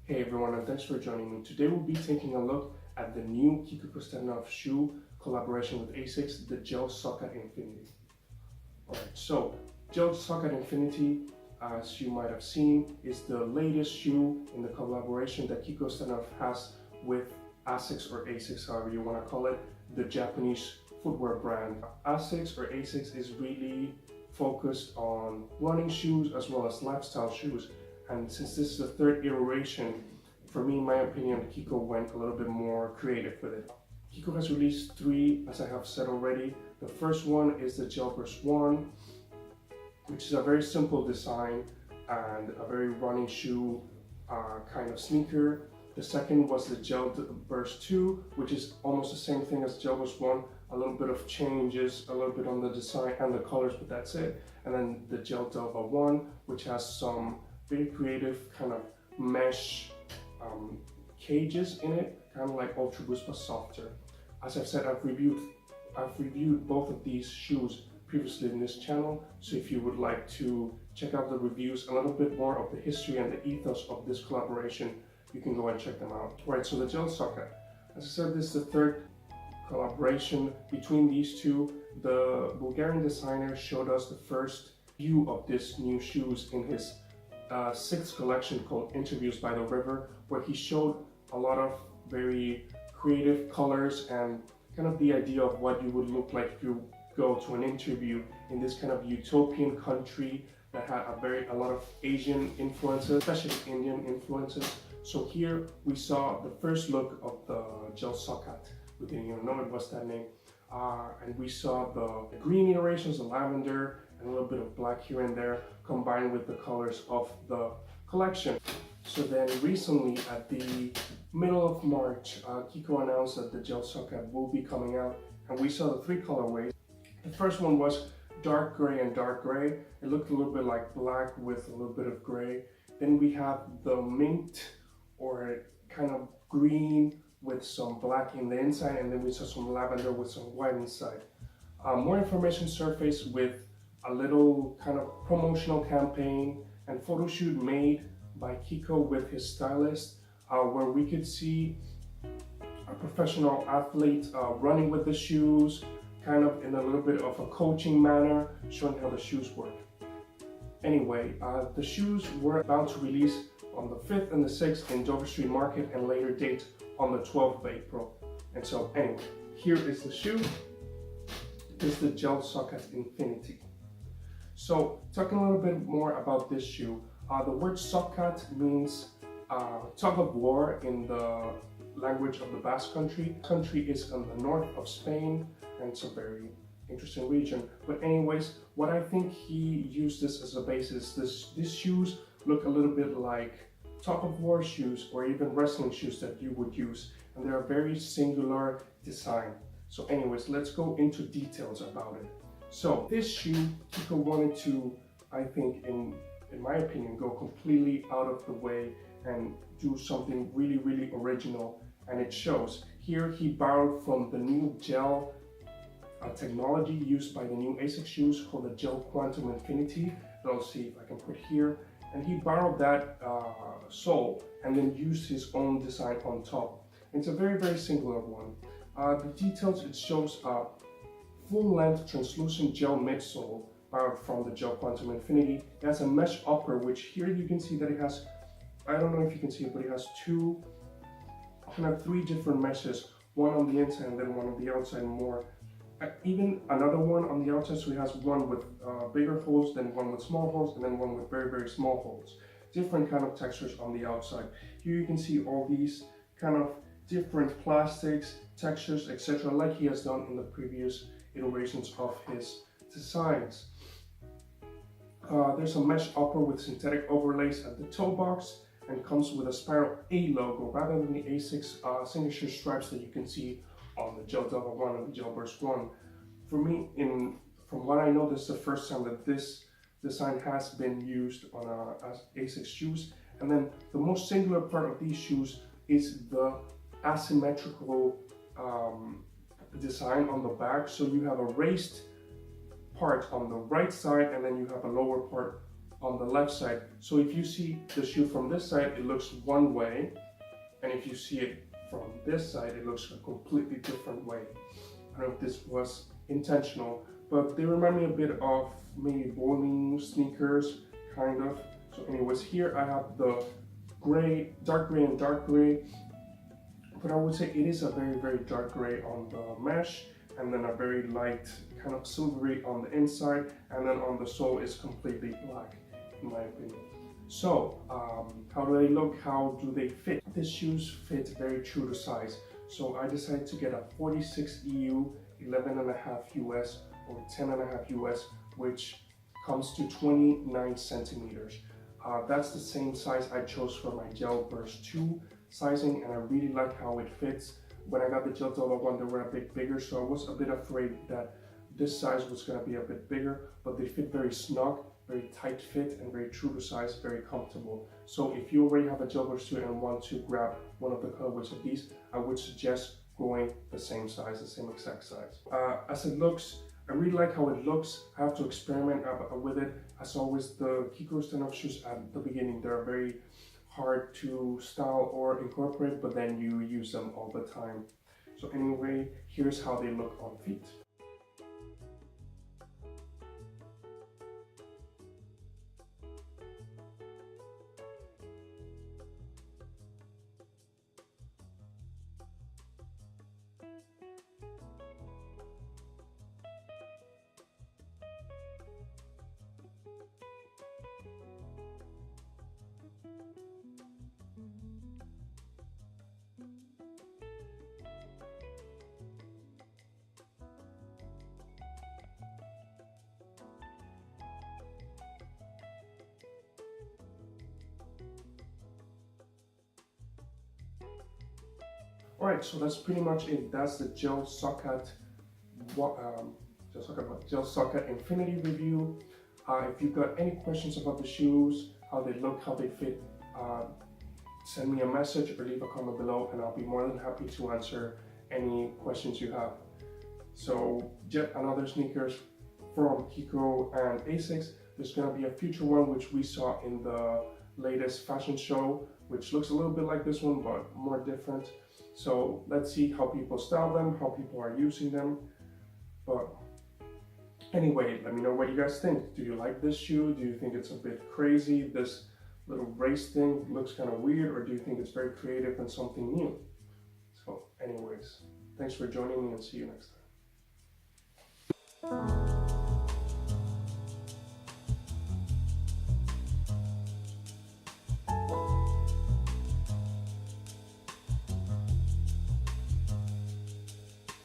Hey everyone, and thanks for joining me. Today we'll be taking a look at the new Kiko Kostadinov shoe collaboration with Asics, the Gel Sokat Infinity. Alright, so Gel Sokat Infinity, as you might have seen, is the latest shoe in the collaboration that Kiko Kostadinov has with Asics or Asics, however you want to call it, the Japanese footwear brand. Asics or Asics is really focused on running shoes as well as lifestyle shoes. And since this is the third iteration, for me, in my opinion, Kiko went a little bit more creative with it. Kiko has released three, as I have said already. The first one is the Gel Burst 1, which is a very simple design and a very running shoe kind of sneaker. The second was the Gel Burst 2, which is almost the same thing as Gel Burst 1, a little bit of changes, a little bit on the design and the colors, but that's it. And then the Gel Delta 1, which has some very creative kind of mesh cages in it, kind of like Ultra Boost but softer. As I've said, I've reviewed both of these shoes previously in this channel, so if you would like to check out the reviews, a little bit more of the history and the ethos of this collaboration, you can go and check them out. Right, so the Gel Sokat. As I said, this is the third collaboration between these two. The Bulgarian designer showed us the first view of this new shoes in his sixth collection called Interviews by the River, where he showed a lot of very creative colors and kind of the idea of what you would look like if you go to an interview in this kind of utopian country that had a lot of Asian influences, especially Indian influences. So here we saw the first look of the Gel Sokat. We didn't even know it was that name. And we saw the green iterations, the lavender, and a little bit of black here and there, combined with the colors of the collection. So then recently, at the middle of March, Kiko announced that the Gel Sokat will be coming out, and we saw the three colorways. The first one was dark gray and dark gray. It looked a little bit like black with a little bit of gray. Then we have the mint, or kind of green with some black in the inside, and then we saw some lavender with some white inside. More information surfaced with a little kind of promotional campaign and photo shoot made by Kiko with his stylist, where we could see a professional athlete running with the shoes, kind of in a little bit of a coaching manner, showing how the shoes work. Anyway, the shoes were about to release on the 5th and the 6th in Dover Street Market, and later date on the 12th of April. And so anyway, here is the shoe. This is the Gel Sokat Infinity. So talking a little bit more about this shoe, the word Sokat means tug of war in the language of the Basque country. The country is in the north of Spain, and it's a very interesting region. But anyways, what I think he used this as a basis, these shoes look a little bit like tug of war shoes or even wrestling shoes that you would use, and they're a very singular design. So anyways, let's go into details about it. So this shoe, Kiko wanted to, I think, in my opinion, go completely out of the way and do something really, really original, and it shows. Here he borrowed from the new gel technology used by the new Asics shoes called the Gel Quantum Infinity, that I'll see if I can put here. And he borrowed that sole and then used his own design on top. It's a very, very singular one. The details, it shows full-length translucent gel midsole borrowed from the Gel Quantum Infinity. It has a mesh upper, which here you can see that it has, I don't know if you can see it, but it has three different meshes, one on the inside and then one on the outside more. Even another one on the outside, so it has one with bigger holes, then one with small holes, and then one with very, very small holes. Different kind of textures on the outside. Here you can see all these kind of different plastics, textures, etc., like he has done in the previous iterations of his designs. There's a mesh upper with synthetic overlays at the toe box, and comes with a spiral A logo rather than the Asics signature stripes that you can see on the Gel Delta 1 and the Gel Burst 1. For me, from what I know, this is the first time that this design has been used on Asics shoes. And then the most singular part of these shoes is the asymmetrical design on the back. So you have a raised part on the right side, and then you have a lower part on the left side. So if you see the shoe from this side, it looks one way, and if you see it from this side, it looks a completely different way. I don't know if this was intentional, but they remind me a bit of maybe bowling sneakers, kind of. So anyways, here I have the gray, dark gray and dark gray, but I would say it is a very, very dark gray on the mesh, and then a very light kind of silvery on the inside, and then on the sole is completely black, in my opinion. So, how do they look? How do they fit? These shoes fit very true to size. So I decided to get a 46 EU, 11.5 US, or 10.5 US, which comes to 29 centimeters. That's the same size I chose for my Gel Burst 2 sizing, and I really like how it fits. When I got the Gel Dollar one, they were a bit bigger, so I was a bit afraid that this size was going to be a bit bigger, but they fit very snug, very tight fit, and very true to size, very comfortable. So if you already have a Gel Burst 2 and want to grab one of the colorways of these, I would suggest going the same size, the same exact size. As it looks, I really like how it looks. I have to experiment with it. As always, the Kiko Kostadinov shoes at the beginning, they're very hard to style or incorporate, but then you use them all the time. So anyway, here's how they look on feet. Alright, so that's pretty much it. That's the Gel Sokat Infinity review. If you've got any questions about the shoes, how they look, how they fit, send me a message or leave a comment below, and I'll be more than happy to answer any questions you have. So yet another sneakers from Kiko and Asics. There's going to be a future one which we saw in the latest fashion show, which looks a little bit like this one but more different. So let's see how people style them, how people are using them. But anyway, let me know what you guys think. Do you like this shoe? Do you think it's a bit crazy? This little brace thing looks kind of weird, or do you think it's very creative and something new? So anyways, thanks for joining me, and see you next time.